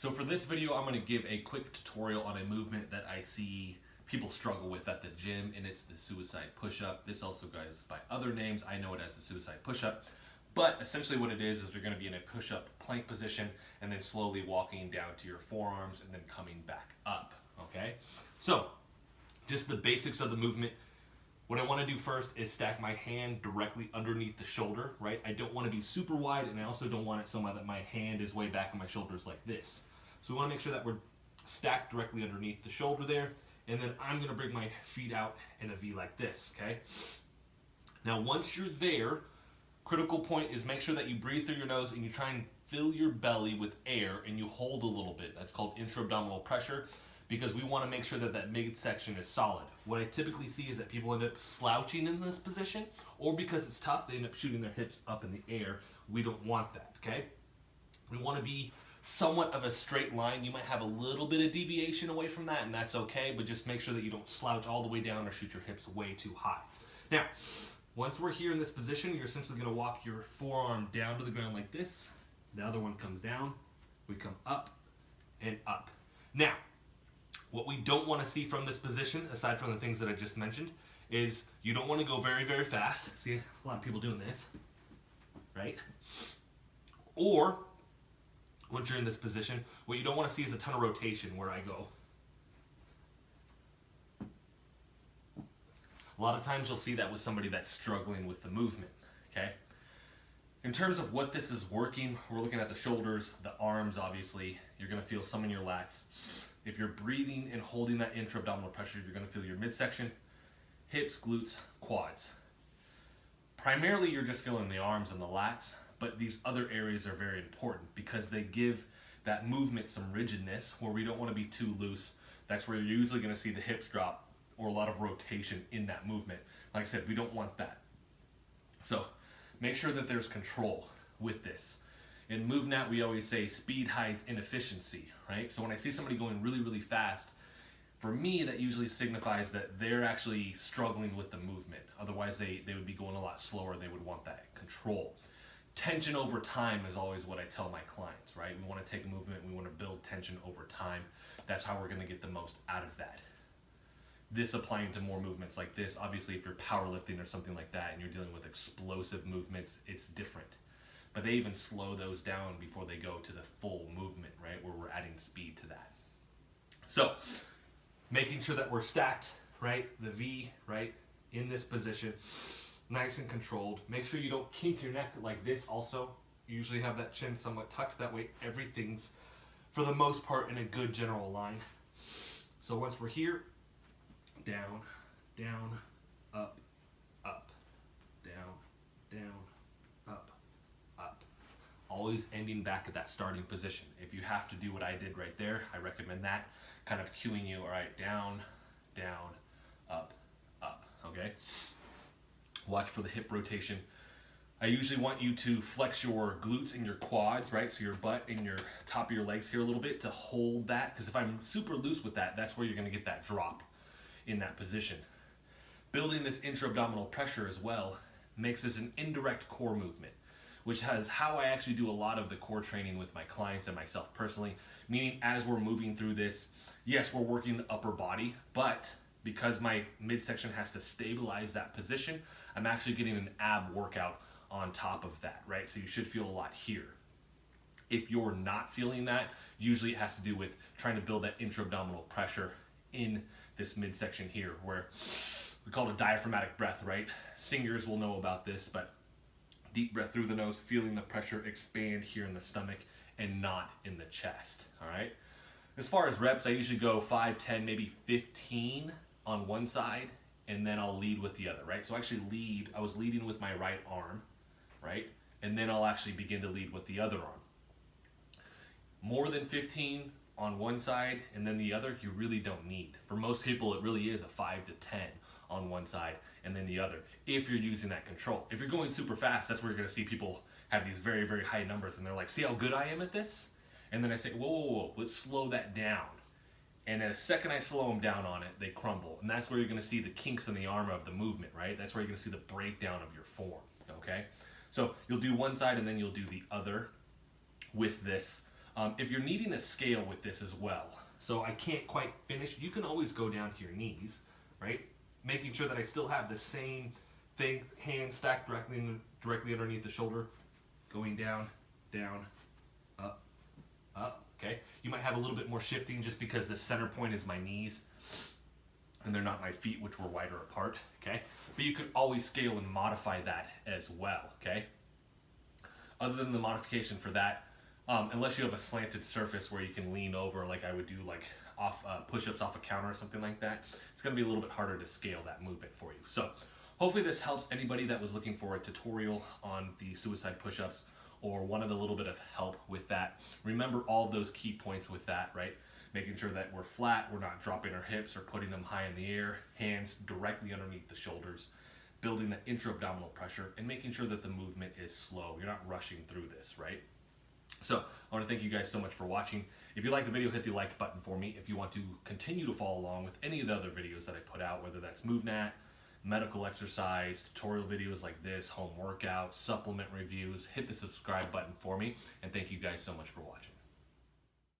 So for this video, I'm going to give a quick tutorial on a movement that I see people struggle with at the gym, and it's the suicide push-up. This also goes by other names. I know it as the suicide push-up. But essentially what it is you're going to be in a push-up plank position and then slowly walking down to your forearms and then coming back up, okay? So, just the basics of the movement. What I want to do first is stack my hand directly underneath the shoulder, right? I don't want to be super wide, and I also don't want it so that my hand is way back on my shoulders like this. So we want to make sure that we're stacked directly underneath the shoulder there, and then I'm going to bring my feet out in a V like this, okay? Now once you're there, critical point is make sure that you breathe through your nose and you try and fill your belly with air and you hold a little bit. That's called intra-abdominal pressure, because we want to make sure that that midsection is solid. What I typically see is that people end up slouching in this position, or because it's tough, they end up shooting their hips up in the air. We don't want that, okay? We want to be somewhat of a straight line. You might have a little bit of deviation away from that, and that's okay, but just make sure that you don't slouch all the way down or shoot your hips way too high. Now, once we're here in this position, you're essentially going to walk your forearm down to the ground like this. The other one comes down. We come up and up. Now, what we don't want to see from this position, aside from the things that I just mentioned, is you don't want to go very, very fast. See a lot of people doing this, right? Or, once you're in this position, what you don't want to see is a ton of rotation where I go. A lot of times you'll see that with somebody that's struggling with the movement, okay? In terms of what this is working, we're looking at the shoulders, the arms, obviously. You're going to feel some in your lats. If you're breathing and holding that intra-abdominal pressure, you're going to feel your midsection, hips, glutes, quads. Primarily, you're just feeling the arms and the lats, but these other areas are very important because they give that movement some rigidness where we don't want to be too loose. That's where you're usually going to see the hips drop or a lot of rotation in that movement. Like I said, we don't want that. So make sure that there's control with this. In MovNat, we always say speed hides inefficiency, right? So when I see somebody going really, really fast, for me, that usually signifies that they're actually struggling with the movement. Otherwise, they would be going a lot slower. They would want that control. Tension over time is always what I tell my clients, right? We want to take a movement, we want to build tension over time. That's how we're going to get the most out of that. This applying to more movements like this, obviously if you're powerlifting or something like that and you're dealing with explosive movements, it's different. But they even slow those down before they go to the full movement, right? Where we're adding speed to that. So, making sure that we're stacked, right? The V, right? In this position, nice and controlled. Make sure you don't kink your neck like this also. You usually have that chin somewhat tucked. That way everything's, for the most part, in a good general line. So once we're here, down, down, up, up, down, down, up, up. Always ending back at that starting position. If you have to do what I did right there, I recommend that. Kind of cueing you, all right, down, down, up, up, okay? Watch for the hip rotation. I usually want you to flex your glutes and your quads, right? So your butt and your top of your legs here a little bit to hold that, because if I'm super loose with that, that's where you're gonna get that drop in that position. Building this intra-abdominal pressure as well makes this an indirect core movement, which has how I actually do a lot of the core training with my clients and myself personally, meaning as we're moving through this, yes, we're working the upper body, but because my midsection has to stabilize that position, I'm actually getting an ab workout on top of that, right? So you should feel a lot here. If you're not feeling that, usually it has to do with trying to build that intra-abdominal pressure in this midsection here, where we call it a diaphragmatic breath, right? Singers will know about this, but deep breath through the nose, feeling the pressure expand here in the stomach and not in the chest, all right? As far as reps, I usually go 5, 10, maybe 15 on one side, and then I'll lead with the other, right? So I actually I was leading with my right arm, right? And then I'll actually begin to lead with the other arm. More than 15 on one side and then the other, you really don't need. For most people, it really is a 5 to 10 on one side and then the other, if you're using that control. If you're going super fast, that's where you're gonna see people have these very, very high numbers and they're like, see how good I am at this? And then I say, whoa, whoa, whoa, let's slow that down. And the second I slow them down on it, they crumble. And that's where you're gonna see the kinks in the armor of the movement, right? That's where you're gonna see the breakdown of your form, okay? So you'll do one side and then you'll do the other with this If you're needing a scale with this as well, so I can't quite finish, you can always go down to your knees, right? Making sure that I still have the same thing, hands stacked directly underneath the shoulder, going down, down, up, up, okay? You might have a little bit more shifting just because the center point is my knees and they're not my feet, which were wider apart, okay? But you could always scale and modify that as well, okay? Other than the modification for that, unless you have a slanted surface where you can lean over, like I would do like off push-ups off a counter or something like that, it's gonna be a little bit harder to scale that movement for you. So hopefully this helps anybody that was looking for a tutorial on the suicide push-ups or wanted a little bit of help with that. Remember all those key points with that, right? Making sure that we're flat, we're not dropping our hips or putting them high in the air, hands directly underneath the shoulders, building that intra-abdominal pressure, and making sure that the movement is slow. You're not rushing through this, right? So I want to thank you guys so much for watching. If you like the video, hit the like button for me. If you want to continue to follow along with any of the other videos that I put out, whether that's MovNat, medical exercise, tutorial videos like this, home workouts, supplement reviews, hit the subscribe button for me. And thank you guys so much for watching.